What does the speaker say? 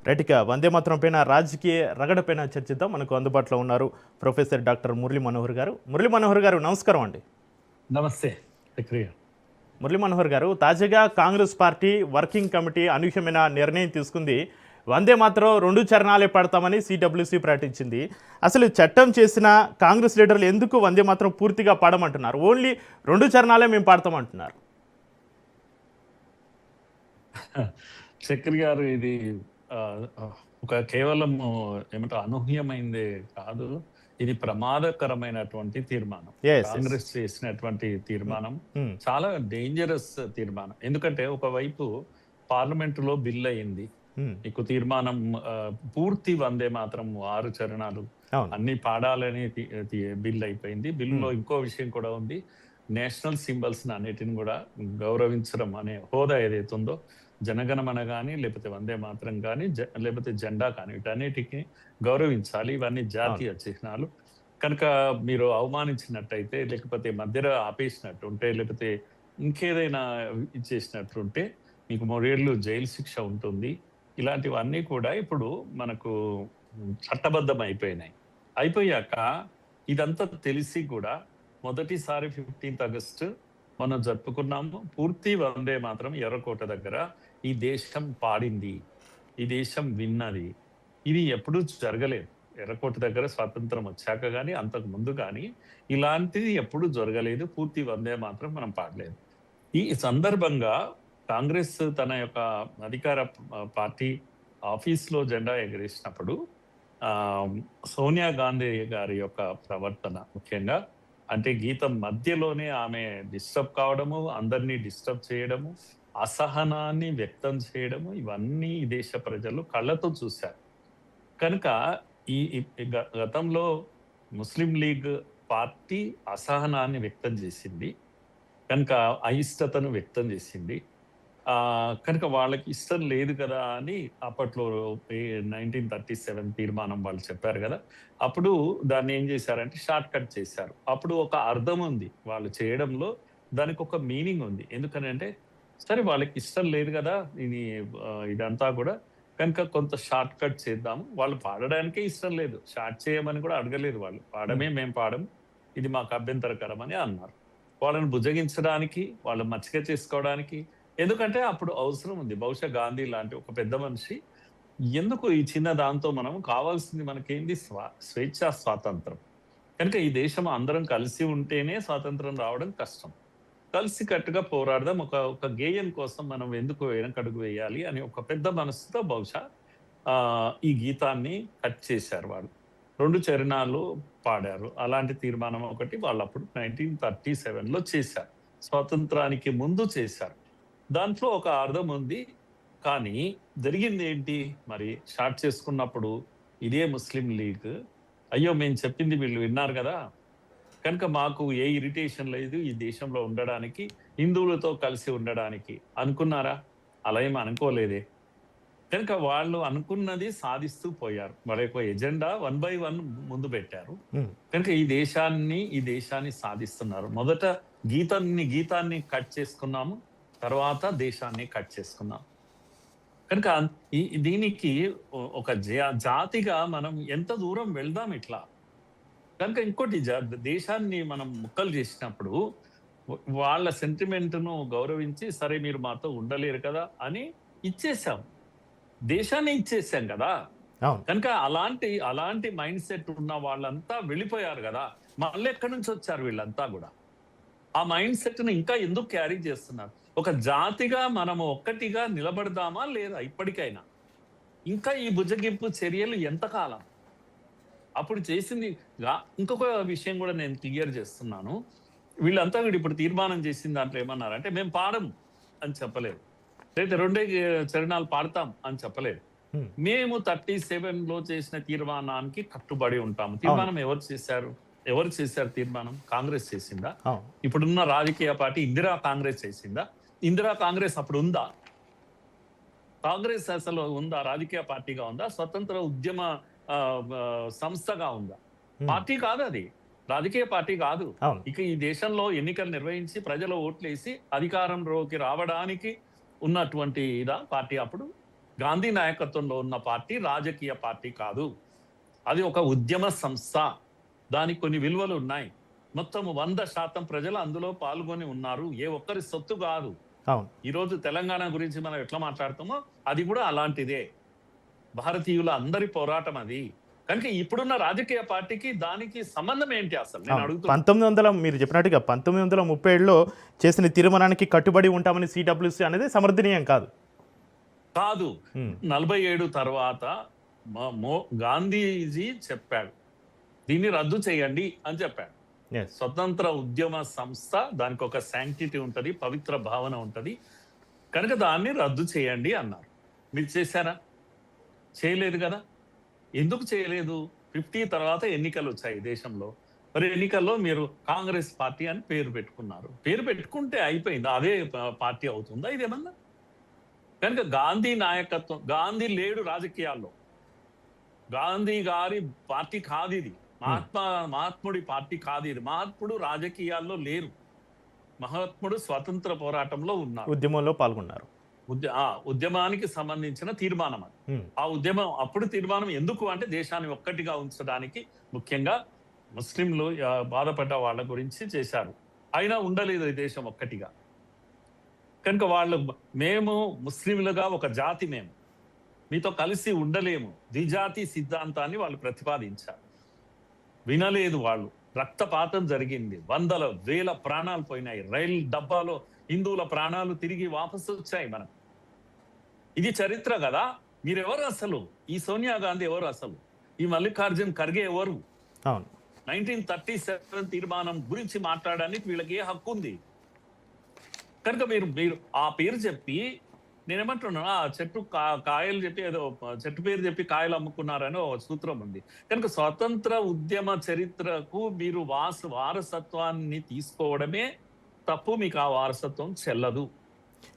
Right, ఇక వందే మాతరం పైన రాజకీయ రగడ పైన చర్చిద్దాం. మనకు అందుబాటులో ఉన్నారు ప్రొఫెసర్ డాక్టర్ మురళీ మనోహర్ గారు. మురళీ మనోహర్ గారు, నమస్కారం అండి. నమస్తే చక్రియ. మురళీ మనోహర్ గారు, తాజాగా కాంగ్రెస్ పార్టీ వర్కింగ్ కమిటీ అనూహ్యమైన నిర్ణయం తీసుకుంది. వందే మాత్రం 2 చరణాలే పడతామని సిడబ్ల్యూసి ప్రకటించింది. అసలు చట్టం చేసిన కాంగ్రెస్ లీడర్లు ఎందుకు వందే మాత్రం పూర్తిగా పాడమంటున్నారు? ఓన్లీ 2 చరణాలే మేము పాడతామంటున్నారు. చక్రి గారు, ఇది ఒక కేవలం ఏమంటారు అనూహ్యమైందే కాదు, ఇది ప్రమాదకరమైనటువంటి తీర్మానం. కాంగ్రెస్ చేసినటువంటి తీర్మానం చాలా డేంజరస్ తీర్మానం. ఎందుకంటే ఒకవైపు పార్లమెంట్ లో బిల్ అయింది, మీకు తీర్మానం పూర్తి వందే మాత్రం 6 చరణాలు అన్ని పాడాలని బిల్ అయిపోయింది. బిల్లులో ఇంకో విషయం కూడా ఉంది, నేషనల్ సింబల్స్ అన్నిటిని కూడా గౌరవించడం అనే హోదా ఏదైతే ఉందో, జనగణమన కానీ లేకపోతే వందే మాత్రం కానీ లేకపోతే జెండా కానీ వీటన్నిటికీ గౌరవించాలి. ఇవన్నీ జాతీయ చిహ్నాలు కనుక మీరు అవమానించినట్టయితే, లేకపోతే మధ్యలో ఆపేసినట్టుంటే, లేకపోతే ఇంకేదైనా ఇచ్చేసినట్టుంటే మీకు 3 ఏళ్ళు జైలు శిక్ష ఉంటుంది. ఇలాంటివన్నీ కూడా ఇప్పుడు మనకు చట్టబద్ధం అయిపోయినాయి. అయిపోయాక ఇదంతా తెలిసి కూడా మొదటిసారి 15th ఆగస్టు మనం జరుపుకున్నాము. పూర్తి వందే మాత్రం ఎర్రకోట దగ్గర ఈ దేశం పాడింది, ఈ దేశం విన్నది. ఇది ఎప్పుడూ జరగలేదు. ఎర్రకోట దగ్గర స్వాతంత్రం వచ్చాక కానీ అంతకు ముందు కానీ ఇలాంటిది ఎప్పుడూ జరగలేదు. పూర్తి వందే మాత్రం మనం పాడలేదు. ఈ సందర్భంగా కాంగ్రెస్ తన యొక్క అధికార పార్టీ ఆఫీస్లో జెండా ఎగరేసినప్పుడు సోనియా గాంధీ గారి యొక్క ప్రవర్తన, ముఖ్యంగా అంటే గీతం మధ్యలోనే ఆమె డిస్టర్బ్ కావడము, అందరినీ డిస్టర్బ్ చేయడము, అసహనాన్ని వ్యక్తం చేయడము, ఇవన్నీ ఈ దేశ ప్రజలు కళ్ళతో చూశారు. కనుక ఈ గతంలో ముస్లిం లీగ్ పార్టీ అసహనాన్ని వ్యక్తం చేసింది, కనుక అయిష్టతను వ్యక్తం చేసింది. కనుక వాళ్ళకి ఇష్టం లేదు కదా అని అప్పట్లో 1937 తీర్మానం వాళ్ళు చెప్పారు కదా, అప్పుడు దాన్ని ఏం చేశారంటే షార్ట్ కట్ చేశారు. అప్పుడు ఒక అర్థం ఉంది వాళ్ళు చేయడంలో, దానికి ఒక మీనింగ్ ఉంది. ఎందుకనంటే సరే వాళ్ళకి ఇష్టం లేదు కదా ఇదంతా కూడా, కనుక కొంత షార్ట్ కట్ చేద్దాము. వాళ్ళు పాడడానికే ఇష్టం లేదు, షార్ట్ చేయమని కూడా అడగలేదు. వాళ్ళు పాడమే, మేము పాడము, ఇది మాకు అభ్యంతరకరం అని అన్నారు. వాళ్ళని బుజ్జగించడానికి, వాళ్ళు మచ్చిక చేసుకోవడానికి, ఎందుకంటే అప్పుడు అవసరం ఉంది. బహుశా గాంధీ లాంటి ఒక పెద్ద మనిషి ఎందుకు ఈ చిన్న దాంతో మనం కావాల్సింది మనకేంది స్వేచ్ఛ, స్వాతంత్రం. కనుక ఈ దేశం అందరం కలిసి ఉంటేనే స్వాతంత్రం రావడం కష్టం. కలిసి కట్టుగా పోరాడదాం, ఒక గేయం కోసం మనం ఎందుకు వెనకడుగు వేయాలి అని ఒక పెద్ద మనసుతో బహుశా ఈ గీతాన్ని కట్ చేశారు. వాళ్ళు 2 చరణాలు పాడారు. అలాంటి తీర్మానం ఒకటి వాళ్ళు అప్పుడు 1937లో చేశారు, స్వాతంత్రానికి ముందు చేశారు. దాంట్లో ఒక అర్థం ఉంది. కానీ జరిగింది ఏంటి మరి, స్టార్ట్ చేసుకున్నప్పుడు ఇదే ముస్లిం లీగ్ అయ్యో మేము చెప్పింది వీళ్ళు విన్నారు కదా, కనుక మాకు ఏ ఇరిటేషన్ లేదు ఈ దేశంలో ఉండడానికి, హిందువులతో కలిసి ఉండడానికి అనుకున్నారా? అలా ఏమి అనుకోలేదే. కనుక వాళ్ళు అనుకున్నది సాధిస్తూ పోయారు. వాళ్ళ యొక్క ఎజెండా 1 by 1 ముందు పెట్టారు. కనుక ఈ దేశాన్ని సాధిస్తున్నారు. మొదట గీతాన్ని కట్ చేసుకున్నాము, తర్వాత దేశాన్ని కట్ చేసుకున్నాం. కనుక దీనికి ఒక జాతిగా మనం ఎంత దూరం వెళ్దాం ఇట్లా. కనుక ఇంకోటి, దేశాన్ని మనం ముక్కలు చేసినప్పుడు వాళ్ళ సెంటిమెంట్ను గౌరవించి సరే మీరు మాతో ఉండలేరు కదా అని ఇచ్చేసాం, దేశాన్ని ఇచ్చేసాం కదా. కనుక అలాంటి మైండ్ సెట్ ఉన్న వాళ్ళంతా వెళ్ళిపోయారు కదా. మళ్ళీ ఎక్కడి నుంచి వచ్చారు వీళ్ళంతా కూడా? ఆ మైండ్ సెట్ ను ఇంకా ఎందుకు క్యారీ చేస్తున్నారు? ఒక జాతిగా మనము ఒక్కటిగా నిలబడదామా లేదా? ఇప్పటికైనా ఇంకా ఈ భుజగింపు చర్యలు ఎంతకాలం? అప్పుడు చేసింది. ఇంకొక విషయం కూడా నేను క్లియర్ చేస్తున్నాను. వీళ్ళంతా ఇప్పుడు తీర్మానం చేసిన దాంట్లో ఏమన్నారంటే మేము పాడము అని చెప్పలేదు, లేదా 2 చరణాలు పాడతాం అని చెప్పలేదు. మేము 37లో చేసిన తీర్మానానికి కట్టుబడి ఉంటాము. తీర్మానం ఎవరు చేశారు తీర్మానం? కాంగ్రెస్ చేసిందా? ఇప్పుడున్న రాజకీయ పార్టీ ఇందిరా కాంగ్రెస్ చేసిందా? ఇందిరా కాంగ్రెస్ అప్పుడు ఉందా? కాంగ్రెస్ అసలు ఉందా? రాజకీయ పార్టీగా ఉందా? స్వతంత్ర ఉద్యమ సంస్థగా ఉందా? పార్టీ కాదు, అది రాజకీయ పార్టీ కాదు. ఇక ఈ దేశంలో ఎన్నికలు నిర్వహించి ప్రజల ఓట్లేసి అధికారంలోకి రావడానికి ఉన్నటువంటి పార్టీ అప్పుడు గాంధీ నాయకత్వంలో ఉన్న పార్టీ రాజకీయ పార్టీ కాదు. అది ఒక ఉద్యమ సంస్థ. దానికి కొన్ని విలువలు ఉన్నాయి. మొత్తం 100% ప్రజలు అందులో పాల్గొని ఉన్నారు. ఏ ఒక్కరి సొత్తు కాదు. అవును. ఈరోజు తెలంగాణ గురించి మనం ఎట్లా మాట్లాడుతామో అది కూడా అలాంటిదే. భారతీయుల అందరి పోరాటం అది. కనుక ఇప్పుడున్న రాజకీయ పార్టీకి దానికి సంబంధం ఏంటి అసలు నేను అడుగుతున్నా. 1900 మీరు చెప్పినట్టుగా 1937లో చేసిన తీర్మానానికి కట్టుబడి ఉంటామని సిడబ్ల్యూసి అనేది సమర్థనీయం కాదు. కాదు. 47 తర్వాత గాంధీజీ చెప్పాడు దీన్ని రద్దు చేయండి అని చెప్పాడు. స్వతంత్ర ఉద్యమ సంస్థ, దానికి ఒక శాంక్టిటీ ఉంటది, పవిత్ర భావన ఉంటది, కనుక దాన్ని రద్దు చేయండి అన్నారు. మీరు చేశారా? చేయలేదు కదా. ఎందుకు చేయలేదు? 50 తర్వాత ఎన్నికలు వచ్చాయి దేశంలో. మరి ఎన్నికల్లో మీరు కాంగ్రెస్ పార్టీ అని పేరు పెట్టుకున్నారు. పేరు పెట్టుకుంటే అయిపోయింది, అదే పార్టీ అవుతుందా ఇదేమన్నా? కనుక గాంధీ నాయకత్వం, గాంధీ లేడు రాజకీయాల్లో, గాంధీ గారి పార్టీ కాదు ఇది, మహాత్ముడి పార్టీ కాదు ఇది. మహాత్ముడు రాజకీయాల్లో లేరు. మహాత్ముడు స్వతంత్ర పోరాటంలో ఉన్నారు, ఉద్యమంలో పాల్గొన్నారు. ఉద్యమానికి సంబంధించిన తీర్మానం అది. ఆ ఉద్యమం అప్పుడు తీర్మానం ఎందుకు అంటే దేశాన్ని ఒక్కటిగా ఉంచడానికి, ముఖ్యంగా ముస్లింలు బాధపడ్డ వాళ్ళ గురించి చేశారు. అయినా ఉండలేదు ఈ దేశం ఒక్కటిగా. కనుక వాళ్ళు, మేము ముస్లింలుగా ఒక జాతి, మేము మీతో కలిసి ఉండలేము, ద్విజాతి సిద్ధాంతాన్ని వాళ్ళు ప్రతిపాదించారు. వినలేదు వాళ్ళు. రక్తపాతం జరిగింది, వందల వేల ప్రాణాలు పోయినాయి. రైలు డబ్బాలో హిందువుల ప్రాణాలు తిరిగి వాపసు వచ్చాయి మనకు. ఇది చరిత్ర కదా. మీరెవరు అసలు? ఈ సోనియా గాంధీ ఎవరు అసలు? ఈ మల్లికార్జున్ ఖర్గే ఎవరు? 1937 తీర్మానం గురించి మాట్లాడడానికి వీళ్ళకి ఏ హక్కు ఉంది? కనుక మీరు ఆ పేరు చెప్పి, నేనేమంటున్నా, చెట్టు కాయలు చెప్పి, ఏదో చెట్టు పేరు చెప్పి కాయలు అమ్ముకున్నారని ఒక సూత్రం ఉంది. కనుక స్వతంత్ర ఉద్యమ చరిత్రకు మీరు వారసత్వాన్ని తీసుకోవడమే తప్పు. మీకు ఆ వారసత్వం చెల్లదు.